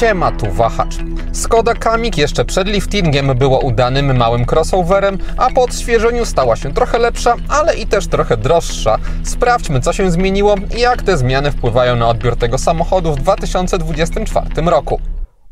Siema, tu Wahacz. Skoda Kamiq jeszcze przed liftingiem była udanym małym crossoverem, a po odświeżeniu stała się trochę lepsza, ale i też trochę droższa. Sprawdźmy, co się zmieniło i jak te zmiany wpływają na odbiór tego samochodu w 2024 roku.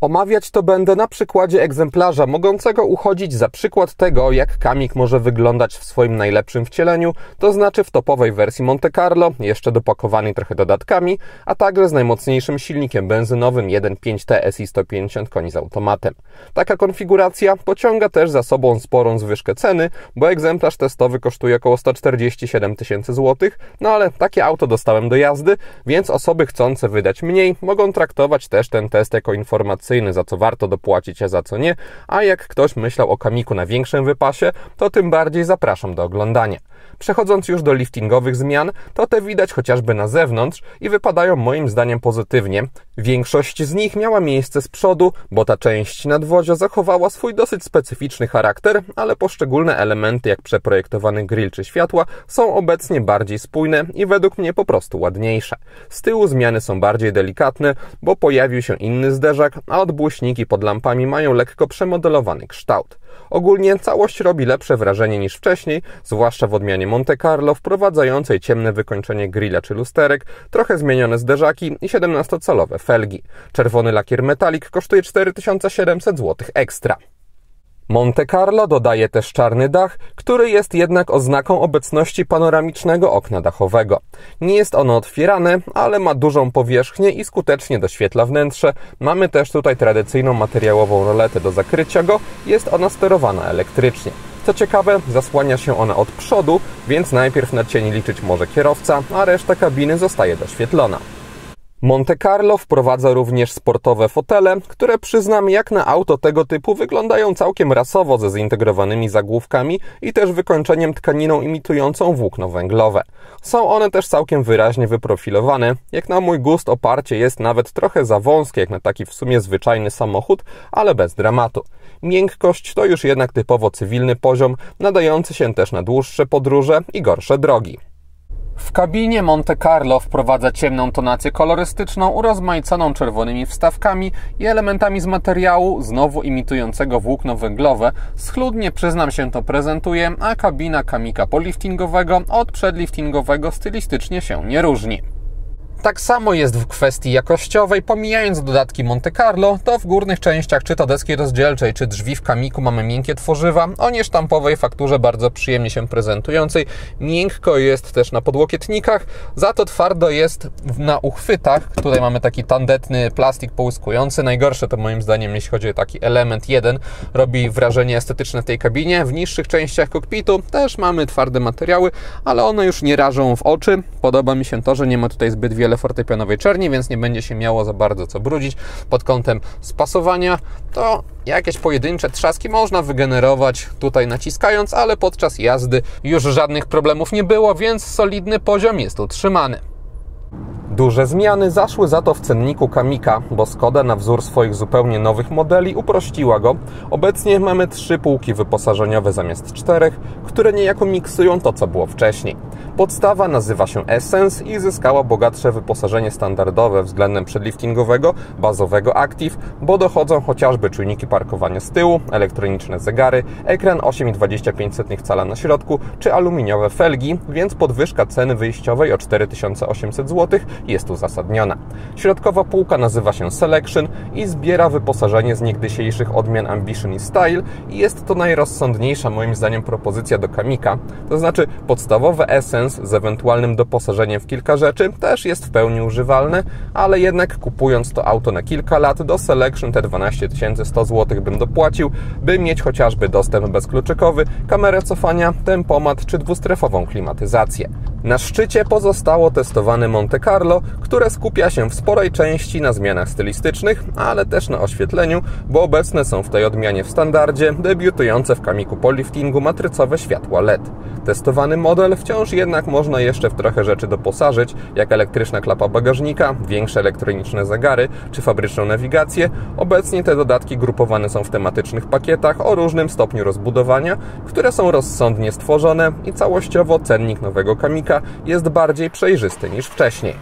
Omawiać to będę na przykładzie egzemplarza mogącego uchodzić za przykład tego, jak Kamiq może wyglądać w swoim najlepszym wcieleniu, to znaczy w topowej wersji Monte Carlo, jeszcze dopakowanej trochę dodatkami, a także z najmocniejszym silnikiem benzynowym 1.5 TSI 150 koni z automatem. Taka konfiguracja pociąga też za sobą sporą zwyżkę ceny, bo egzemplarz testowy kosztuje około 147 tysięcy złotych, no ale takie auto dostałem do jazdy, więc osoby chcące wydać mniej mogą traktować też ten test jako informacyjny, za co warto dopłacić, a za co nie, a jak ktoś myślał o Kamiqu na większym wypasie, to tym bardziej zapraszam do oglądania. Przechodząc już do liftingowych zmian, to te widać chociażby na zewnątrz i wypadają moim zdaniem pozytywnie. Większość z nich miała miejsce z przodu, bo ta część nadwozia zachowała swój dosyć specyficzny charakter, ale poszczególne elementy jak przeprojektowany grill czy światła są obecnie bardziej spójne i według mnie po prostu ładniejsze. Z tyłu zmiany są bardziej delikatne, bo pojawił się inny zderzak, a odbłyśniki pod lampami mają lekko przemodelowany kształt. Ogólnie całość robi lepsze wrażenie niż wcześniej, zwłaszcza w odmianie Monte Carlo wprowadzającej ciemne wykończenie grilla czy lusterek, trochę zmienione zderzaki i 17-calowe felgi. Czerwony lakier metalik kosztuje 4700 zł ekstra. Monte Carlo dodaje też czarny dach, który jest jednak oznaką obecności panoramicznego okna dachowego. Nie jest ono otwierane, ale ma dużą powierzchnię i skutecznie doświetla wnętrze. Mamy też tutaj tradycyjną materiałową roletę do zakrycia go, jest ona sterowana elektrycznie. Co ciekawe, zasłania się ona od przodu, więc najpierw na cień liczyć może kierowca, a reszta kabiny zostaje doświetlona. Monte Carlo wprowadza również sportowe fotele, które przyznam jak na auto tego typu wyglądają całkiem rasowo ze zintegrowanymi zagłówkami i też wykończeniem tkaniną imitującą włókno węglowe. Są one też całkiem wyraźnie wyprofilowane, jak na mój gust oparcie jest nawet trochę za wąskie jak na taki w sumie zwyczajny samochód, ale bez dramatu. Miękkość to już jednak typowo cywilny poziom, nadający się też na dłuższe podróże i gorsze drogi. W kabinie Monte Carlo wprowadza ciemną tonację kolorystyczną urozmaiconą czerwonymi wstawkami i elementami z materiału, znowu imitującego włókno węglowe. Schludnie, przyznam się, to prezentuje, a kabina Kamiqa poliftingowego od przedliftingowego stylistycznie się nie różni. Tak samo jest w kwestii jakościowej, pomijając dodatki Monte Carlo, to w górnych częściach, czy to deski rozdzielczej, czy drzwi w Kamiqu mamy miękkie tworzywa, o niesztampowej fakturze bardzo przyjemnie się prezentującej. Miękko jest też na podłokietnikach, za to twardo jest na uchwytach. Tutaj mamy taki tandetny plastik połyskujący. Najgorsze to moim zdaniem, jeśli chodzi o taki element 1, robi wrażenie estetyczne w tej kabinie. W niższych częściach kokpitu też mamy twarde materiały, ale one już nie rażą w oczy. Podoba mi się to, że nie ma tutaj zbyt wiele fortepianowej czerni, więc nie będzie się miało za bardzo co brudzić. Pod kątem spasowania to jakieś pojedyncze trzaski można wygenerować tutaj naciskając, ale podczas jazdy już żadnych problemów nie było, więc solidny poziom jest utrzymany. Duże zmiany zaszły za to w cenniku Kamiqa, bo Skoda na wzór swoich zupełnie nowych modeli uprościła go. Obecnie mamy 3 półki wyposażeniowe zamiast 4, które niejako miksują to, co było wcześniej. Podstawa nazywa się Essence i zyskała bogatsze wyposażenie standardowe względem przedliftingowego, bazowego Active, bo dochodzą chociażby czujniki parkowania z tyłu, elektroniczne zegary, ekran 8,25 cala na środku czy aluminiowe felgi, więc podwyżka ceny wyjściowej o 4800 zł jest uzasadniona. Środkowa półka nazywa się Selection i zbiera wyposażenie z niegdysiejszych odmian Ambition i Style i jest to najrozsądniejsza moim zdaniem propozycja do Kamiqa, to znaczy podstawowe Essence z ewentualnym doposażeniem w kilka rzeczy też jest w pełni używalne, ale jednak kupując to auto na kilka lat do Selection te 12 100 zł bym dopłacił, by mieć chociażby dostęp bezkluczykowy, kamerę cofania, tempomat czy dwustrefową klimatyzację. Na szczycie pozostało testowane Monte Carlo, które skupia się w sporej części na zmianach stylistycznych, ale też na oświetleniu, bo obecne są w tej odmianie w standardzie debiutujące w Kamiqu po liftingu matrycowe światła LED. Testowany model wciąż jednak można jeszcze w trochę rzeczy doposażyć, jak elektryczna klapa bagażnika, większe elektroniczne zegary czy fabryczną nawigację. Obecnie te dodatki grupowane są w tematycznych pakietach o różnym stopniu rozbudowania, które są rozsądnie stworzone i całościowo cennik nowego Kamiqa jest bardziej przejrzysty niż wcześniej.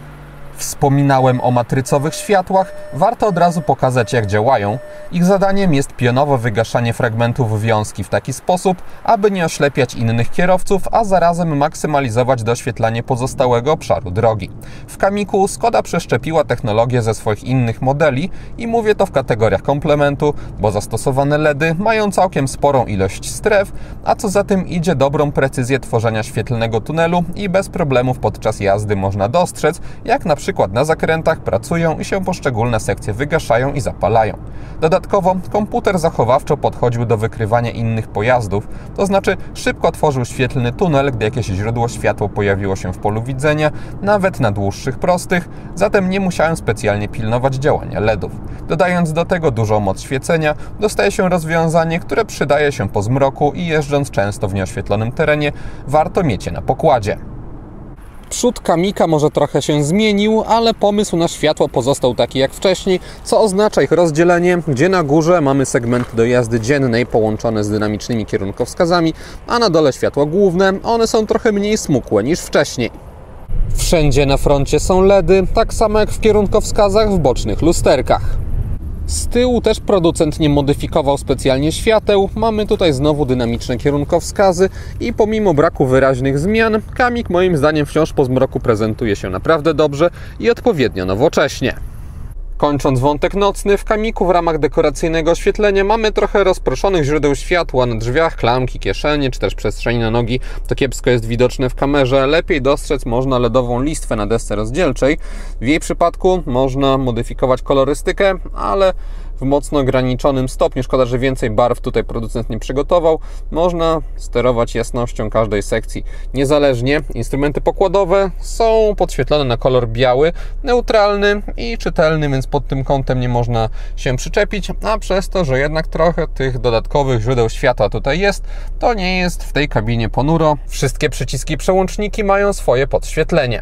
Wspominałem o matrycowych światłach, warto od razu pokazać, jak działają. Ich zadaniem jest pionowo wygaszanie fragmentów wiązki w taki sposób, aby nie oślepiać innych kierowców, a zarazem maksymalizować doświetlanie pozostałego obszaru drogi. W Kamiku Skoda przeszczepiła technologię ze swoich innych modeli i mówię to w kategoriach komplementu, bo zastosowane LEDy mają całkiem sporą ilość stref, a co za tym idzie dobrą precyzję tworzenia świetlnego tunelu i bez problemów podczas jazdy można dostrzec, jak na przykład na zakrętach pracują i się poszczególne sekcje wygaszają i zapalają. Dodatkowo komputer zachowawczo podchodził do wykrywania innych pojazdów, to znaczy szybko tworzył świetlny tunel, gdy jakieś źródło światła pojawiło się w polu widzenia, nawet na dłuższych prostych, zatem nie musiałem specjalnie pilnować działania LEDów. Dodając do tego dużą moc świecenia, dostaje się rozwiązanie, które przydaje się po zmroku i jeżdżąc często w nieoświetlonym terenie, warto mieć je na pokładzie. Przód Kamika może trochę się zmienił, ale pomysł na światło pozostał taki jak wcześniej, co oznacza ich rozdzielenie, gdzie na górze mamy segmenty do jazdy dziennej połączone z dynamicznymi kierunkowskazami, a na dole światła główne, one są trochę mniej smukłe niż wcześniej. Wszędzie na froncie są LEDy, tak samo jak w kierunkowskazach w bocznych lusterkach. Z tyłu też producent nie modyfikował specjalnie świateł, mamy tutaj znowu dynamiczne kierunkowskazy i pomimo braku wyraźnych zmian, Kamik moim zdaniem wciąż po zmroku prezentuje się naprawdę dobrze i odpowiednio nowocześnie. Kończąc wątek nocny, w Kamiku w ramach dekoracyjnego oświetlenia mamy trochę rozproszonych źródeł światła na drzwiach, klamki, kieszenie czy też przestrzeni na nogi. To kiepsko jest widoczne w kamerze. Lepiej dostrzec można LEDową listwę na desce rozdzielczej. W jej przypadku można modyfikować kolorystykę, ale w mocno ograniczonym stopniu. Szkoda, że więcej barw tutaj producent nie przygotował. Można sterować jasnością każdej sekcji niezależnie. Instrumenty pokładowe są podświetlone na kolor biały, neutralny i czytelny, więc pod tym kątem nie można się przyczepić, a przez to, że jednak trochę tych dodatkowych źródeł światła tutaj jest, to nie jest w tej kabinie ponuro. Wszystkie przyciski i przełączniki mają swoje podświetlenie.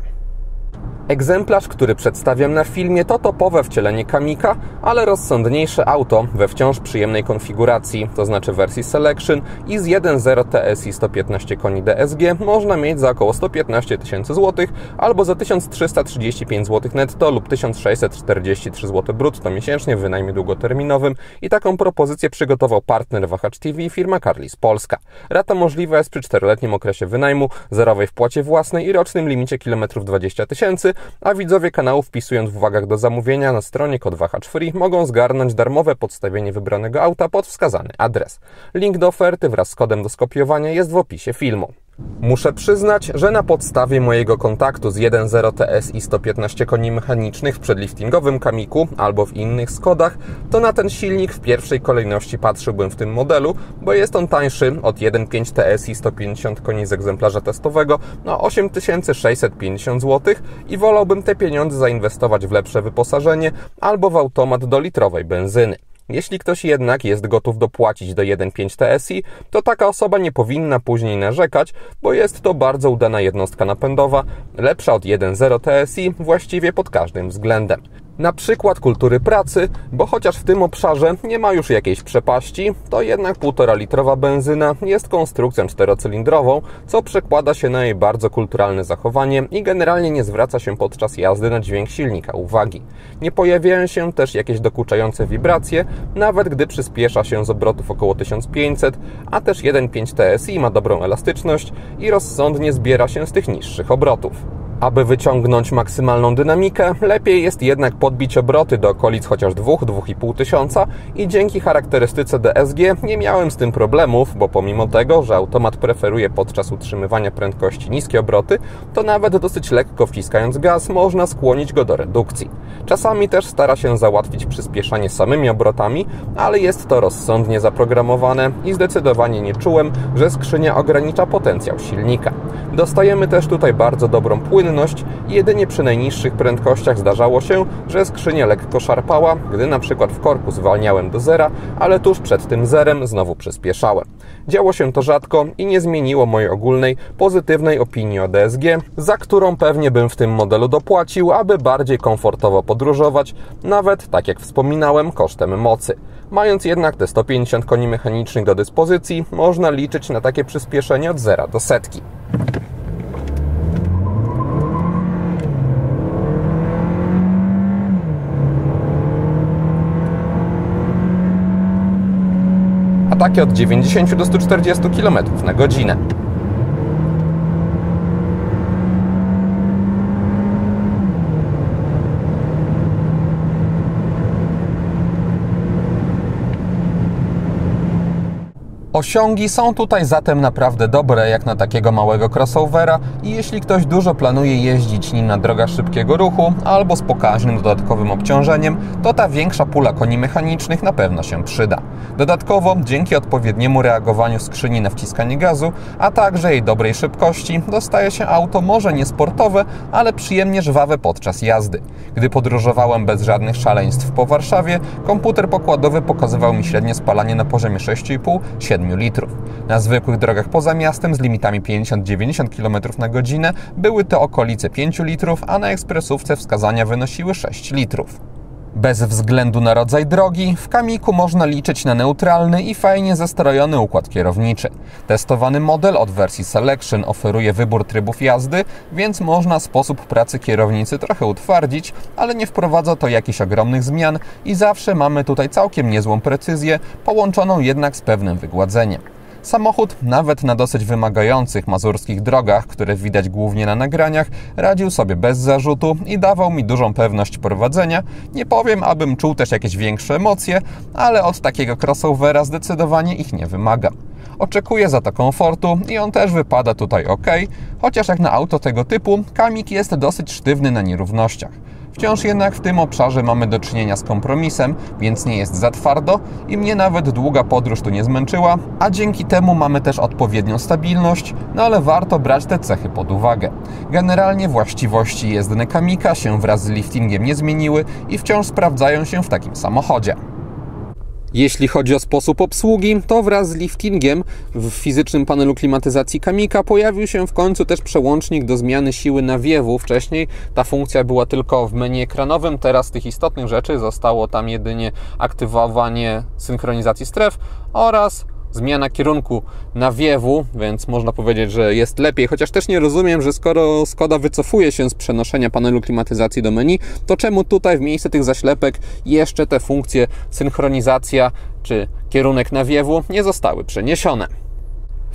Egzemplarz, który przedstawiam na filmie, to topowe wcielenie Kamika, ale rozsądniejsze auto we wciąż przyjemnej konfiguracji, to znaczy wersji Selection i z 1.0 TSI 115 koni DSG można mieć za około 115 tysięcy złotych albo za 1335 zł netto lub 1643 zł brutto miesięcznie w wynajmie długoterminowym i taką propozycję przygotował partner Wahacz TV i firma Carlis Polska. Rata możliwa jest przy 4-letnim okresie wynajmu, zerowej wpłacie własnej i rocznym limicie kilometrów 20 tysięcy, a widzowie kanału wpisując w uwagach do zamówienia na stronie kod Wahacz Free mogą zgarnąć darmowe podstawienie wybranego auta pod wskazany adres. Link do oferty wraz z kodem do skopiowania jest w opisie filmu. Muszę przyznać, że na podstawie mojego kontaktu z 1.0 TSI 115 koni mechanicznych w przedliftingowym Kamiku albo w innych Skodach, to na ten silnik w pierwszej kolejności patrzyłbym w tym modelu, bo jest on tańszy od 1.5 TSI 150 koni z egzemplarza testowego o 8650 zł i wolałbym te pieniądze zainwestować w lepsze wyposażenie albo w automat do litrowej benzyny. Jeśli ktoś jednak jest gotów dopłacić do 1.5 TSI, to taka osoba nie powinna później narzekać, bo jest to bardzo udana jednostka napędowa, lepsza od 1.0 TSI właściwie pod każdym względem. Na przykład kultury pracy, bo chociaż w tym obszarze nie ma już jakiejś przepaści, to jednak 1,5-litrowa benzyna jest konstrukcją czterocylindrową, co przekłada się na jej bardzo kulturalne zachowanie i generalnie nie zwraca się podczas jazdy na dźwięk silnika uwagi. Nie pojawiają się też jakieś dokuczające wibracje, nawet gdy przyspiesza się z obrotów około 1500, a też 1.5 TSI ma dobrą elastyczność i rozsądnie zbiera się z tych niższych obrotów. Aby wyciągnąć maksymalną dynamikę, lepiej jest jednak podbić obroty do okolic chociaż 2-2,5 tysiąca i dzięki charakterystyce DSG nie miałem z tym problemów, bo pomimo tego, że automat preferuje podczas utrzymywania prędkości niskie obroty, to nawet dosyć lekko wciskając gaz można skłonić go do redukcji. Czasami też stara się załatwić przyspieszanie samymi obrotami, ale jest to rozsądnie zaprogramowane i zdecydowanie nie czułem, że skrzynia ogranicza potencjał silnika. Dostajemy też tutaj bardzo dobrą płynność, jedynie przy najniższych prędkościach zdarzało się, że skrzynia lekko szarpała, gdy na przykład w korku zwalniałem do zera, ale tuż przed tym zerem znowu przyspieszałem. Działo się to rzadko i nie zmieniło mojej ogólnej, pozytywnej opinii o DSG, za którą pewnie bym w tym modelu dopłacił, aby bardziej komfortowo podróżować, nawet, tak jak wspominałem, kosztem mocy. Mając jednak te 150 koni mechanicznych do dyspozycji, można liczyć na takie przyspieszenie od 0 do setki. takie od 90 do 140 km na godzinę. Osiągi są tutaj zatem naprawdę dobre jak na takiego małego crossovera i jeśli ktoś dużo planuje jeździć nim na drogach szybkiego ruchu albo z pokaźnym dodatkowym obciążeniem, to ta większa pula koni mechanicznych na pewno się przyda. Dodatkowo, dzięki odpowiedniemu reagowaniu skrzyni na wciskanie gazu, a także jej dobrej szybkości, dostaje się auto może nie sportowe, ale przyjemnie żwawe podczas jazdy. Gdy podróżowałem bez żadnych szaleństw po Warszawie, komputer pokładowy pokazywał mi średnie spalanie na poziomie 6,5–7 litrów. Na zwykłych drogach poza miastem z limitami 50–90 km na godzinę były to okolice 5 litrów, a na ekspresówce wskazania wynosiły 6 litrów. Bez względu na rodzaj drogi, w Kamiqu można liczyć na neutralny i fajnie zestrojony układ kierowniczy. Testowany model od wersji Selection oferuje wybór trybów jazdy, więc można sposób pracy kierownicy trochę utwardzić, ale nie wprowadza to jakichś ogromnych zmian i zawsze mamy tutaj całkiem niezłą precyzję, połączoną jednak z pewnym wygładzeniem. Samochód, nawet na dosyć wymagających mazurskich drogach, które widać głównie na nagraniach, radził sobie bez zarzutu i dawał mi dużą pewność prowadzenia. Nie powiem, abym czuł też jakieś większe emocje, ale od takiego crossovera zdecydowanie ich nie wymagam. Oczekuję za to komfortu i on też wypada tutaj ok, chociaż jak na auto tego typu, Kamiq jest dosyć sztywny na nierównościach. Wciąż jednak w tym obszarze mamy do czynienia z kompromisem, więc nie jest za twardo i mnie nawet długa podróż tu nie zmęczyła, a dzięki temu mamy też odpowiednią stabilność, no ale warto brać te cechy pod uwagę. Generalnie właściwości jezdne Kamiqa się wraz z liftingiem nie zmieniły i wciąż sprawdzają się w takim samochodzie. Jeśli chodzi o sposób obsługi, to wraz z liftingiem w fizycznym panelu klimatyzacji Kamiqa pojawił się w końcu też przełącznik do zmiany siły nawiewu. Wcześniej ta funkcja była tylko w menu ekranowym, teraz z tych istotnych rzeczy zostało tam jedynie aktywowanie synchronizacji stref oraz zmiana kierunku nawiewu, więc można powiedzieć, że jest lepiej, chociaż też nie rozumiem, że skoro Skoda wycofuje się z przenoszenia panelu klimatyzacji do menu, to czemu tutaj w miejsce tych zaślepek jeszcze te funkcje synchronizacja czy kierunek nawiewu nie zostały przeniesione.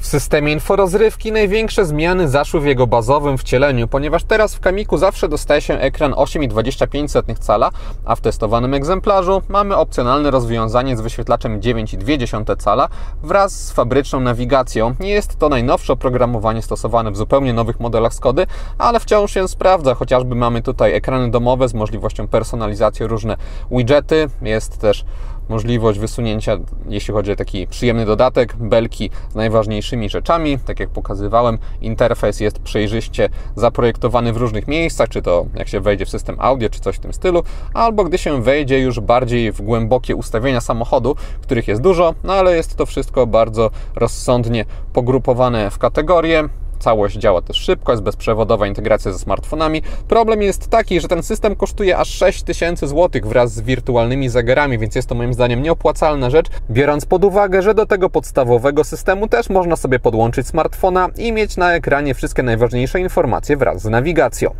W systemie inforozrywki największe zmiany zaszły w jego bazowym wcieleniu, ponieważ teraz w Kamiqu zawsze dostaje się ekran 8,25 cala, a w testowanym egzemplarzu mamy opcjonalne rozwiązanie z wyświetlaczem 9,2 cala wraz z fabryczną nawigacją. Nie jest to najnowsze oprogramowanie stosowane w zupełnie nowych modelach Skody, ale wciąż się sprawdza. Chociażby mamy tutaj ekrany domowe z możliwością personalizacji, różne widgety, jest też możliwość wysunięcia, jeśli chodzi o taki przyjemny dodatek, belki z najważniejszymi rzeczami. Tak jak pokazywałem, interfejs jest przejrzyście zaprojektowany w różnych miejscach, czy to jak się wejdzie w system audio, czy coś w tym stylu, albo gdy się wejdzie już bardziej w głębokie ustawienia samochodu, których jest dużo, no ale jest to wszystko bardzo rozsądnie pogrupowane w kategorie. Całość działa też szybko, jest bezprzewodowa integracja ze smartfonami. Problem jest taki, że ten system kosztuje aż 6000 zł wraz z wirtualnymi zegarami, więc jest to moim zdaniem nieopłacalna rzecz, biorąc pod uwagę, że do tego podstawowego systemu też można sobie podłączyć smartfona i mieć na ekranie wszystkie najważniejsze informacje wraz z nawigacją.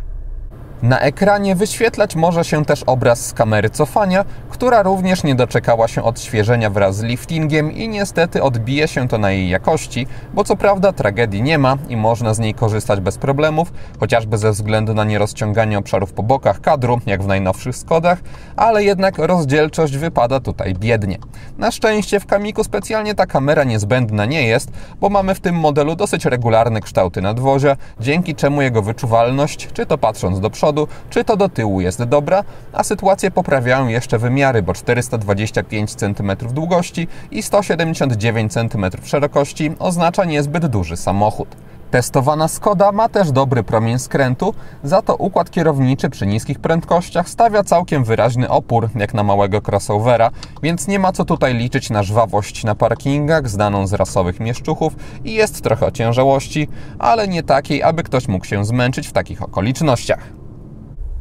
Na ekranie wyświetlać może się też obraz z kamery cofania, która również nie doczekała się odświeżenia wraz z liftingiem i niestety odbije się to na jej jakości, bo co prawda tragedii nie ma i można z niej korzystać bez problemów, chociażby ze względu na nierozciąganie obszarów po bokach kadru, jak w najnowszych Skodach, ale jednak rozdzielczość wypada tutaj biednie. Na szczęście w Kamiqu specjalnie ta kamera niezbędna nie jest, bo mamy w tym modelu dosyć regularne kształty nadwozia, dzięki czemu jego wyczuwalność, czy to patrząc do przodu, czy to do tyłu jest dobra, a sytuację poprawiają jeszcze wymiary, bo 425 cm długości i 179 cm szerokości oznacza niezbyt duży samochód. Testowana Skoda ma też dobry promień skrętu, za to układ kierowniczy przy niskich prędkościach stawia całkiem wyraźny opór, jak na małego crossovera, więc nie ma co tutaj liczyć na żwawość na parkingach znaną z rasowych mieszczuchów i jest trochę ociężałości, ale nie takiej, aby ktoś mógł się zmęczyć w takich okolicznościach.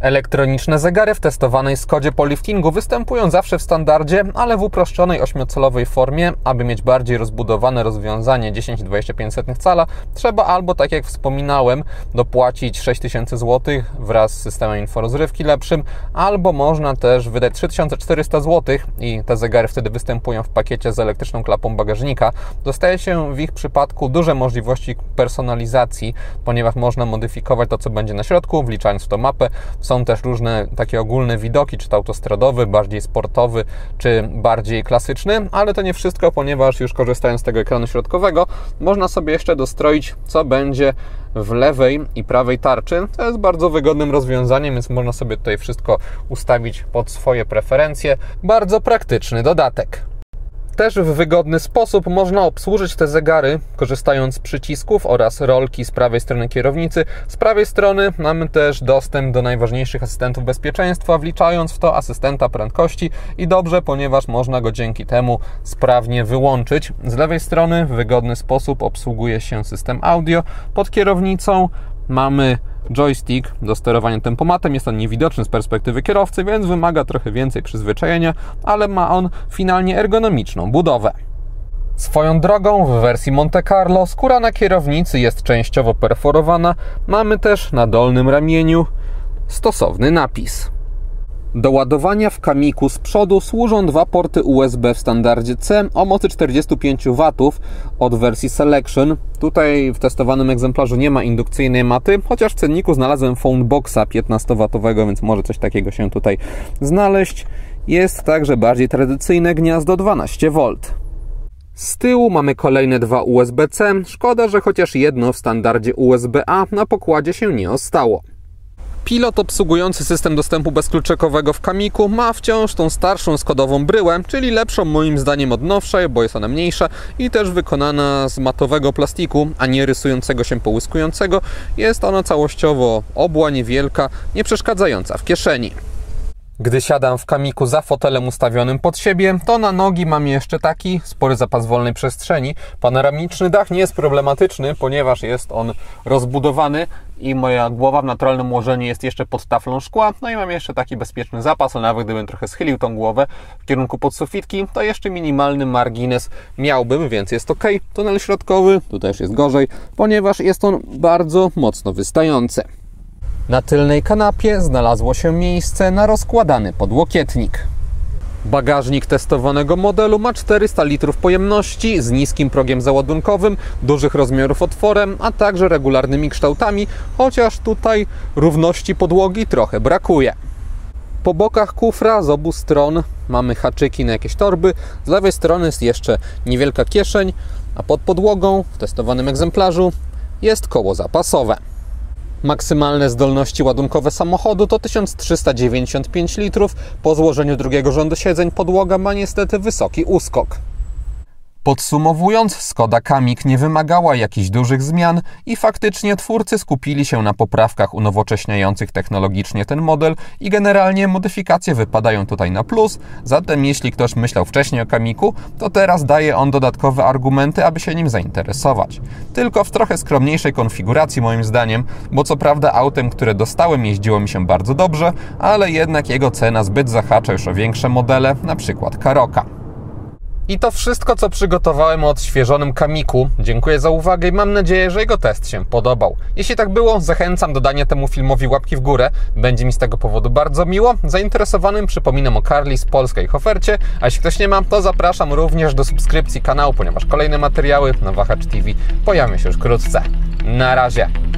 Elektroniczne zegary w testowanej Skodzie po liftingu występują zawsze w standardzie, ale w uproszczonej 8-calowej formie. Aby mieć bardziej rozbudowane rozwiązanie 10,25 cala, trzeba albo, tak jak wspominałem, dopłacić 6000 zł wraz z systemem inforozrywki lepszym, albo można też wydać 3400 zł i te zegary wtedy występują w pakiecie z elektryczną klapą bagażnika. Dostaje się w ich przypadku duże możliwości personalizacji, ponieważ można modyfikować to, co będzie na środku, wliczając w to mapę. Są też różne takie ogólne widoki, czy to autostradowy, bardziej sportowy, czy bardziej klasyczny, ale to nie wszystko, ponieważ już korzystając z tego ekranu środkowego, można sobie jeszcze dostroić, co będzie w lewej i prawej tarczy. To jest bardzo wygodnym rozwiązaniem, więc można sobie tutaj wszystko ustawić pod swoje preferencje. Bardzo praktyczny dodatek. Też w wygodny sposób można obsłużyć te zegary, korzystając z przycisków oraz rolki z prawej strony kierownicy. Z prawej strony mamy też dostęp do najważniejszych asystentów bezpieczeństwa, wliczając w to asystenta prędkości i dobrze, ponieważ można go dzięki temu sprawnie wyłączyć. Z lewej strony w wygodny sposób obsługuje się system audio. Pod kierownicą mamy joystick do sterowania tempomatem. Jest on niewidoczny z perspektywy kierowcy, więc wymaga trochę więcej przyzwyczajenia, ale ma on finalnie ergonomiczną budowę. Swoją drogą w wersji Monte Carlo skóra na kierownicy jest częściowo perforowana. Mamy też na dolnym ramieniu stosowny napis. Do ładowania w Kamiku z przodu służą dwa porty USB w standardzie C o mocy 45 W od wersji Selection. Tutaj w testowanym egzemplarzu nie ma indukcyjnej maty, chociaż w cenniku znalazłem Phoneboxa 15W, więc może coś takiego się tutaj znaleźć. Jest także bardziej tradycyjne gniazdo 12V. Z tyłu mamy kolejne dwa USB-C. Szkoda, że chociaż jedno w standardzie USB-A na pokładzie się nie ostało. Pilot obsługujący system dostępu bezkluczykowego w Kamiku ma wciąż tą starszą skodową bryłę, czyli lepszą moim zdaniem od nowszej, bo jest ona mniejsza i też wykonana z matowego plastiku, a nie rysującego się połyskującego. Jest ona całościowo obła, niewielka, nie przeszkadzająca w kieszeni. Gdy siadam w Kamiku za fotelem ustawionym pod siebie, to na nogi mam jeszcze taki spory zapas wolnej przestrzeni. Panoramiczny dach nie jest problematyczny, ponieważ jest on rozbudowany i moja głowa w naturalnym ułożeniu jest jeszcze pod taflą szkła. No i mam jeszcze taki bezpieczny zapas, ale nawet gdybym trochę schylił tą głowę w kierunku podsufitki, to jeszcze minimalny margines miałbym, więc jest ok. Tunel środkowy, tu też jest gorzej, ponieważ jest on bardzo mocno wystający. Na tylnej kanapie znalazło się miejsce na rozkładany podłokietnik. Bagażnik testowanego modelu ma 400 litrów pojemności z niskim progiem załadunkowym, dużych rozmiarów otworem, a także regularnymi kształtami, chociaż tutaj równości podłogi trochę brakuje. Po bokach kufra z obu stron mamy haczyki na jakieś torby, z lewej strony jest jeszcze niewielka kieszeń, a pod podłogą w testowanym egzemplarzu jest koło zapasowe. Maksymalne zdolności ładunkowe samochodu to 1395 litrów. Po złożeniu drugiego rzędu siedzeń podłoga ma niestety wysoki uskok. Podsumowując, Skoda Kamiq nie wymagała jakichś dużych zmian i faktycznie twórcy skupili się na poprawkach unowocześniających technologicznie ten model i generalnie modyfikacje wypadają tutaj na plus, zatem jeśli ktoś myślał wcześniej o Kamiqu, to teraz daje on dodatkowe argumenty, aby się nim zainteresować. Tylko w trochę skromniejszej konfiguracji moim zdaniem, bo co prawda autem, które dostałem, jeździło mi się bardzo dobrze, ale jednak jego cena zbyt zahacza już o większe modele, na przykład Karoqa. I to wszystko, co przygotowałem o odświeżonym Kamiqu. Dziękuję za uwagę i mam nadzieję, że jego test się podobał. Jeśli tak było, zachęcam do dania temu filmowi łapki w górę. Będzie mi z tego powodu bardzo miło. Zainteresowanym przypominam o Carlis polskiej ofercie, a jeśli ktoś nie ma, to zapraszam również do subskrypcji kanału, ponieważ kolejne materiały na Wahacz TV pojawią się już wkrótce. Na razie!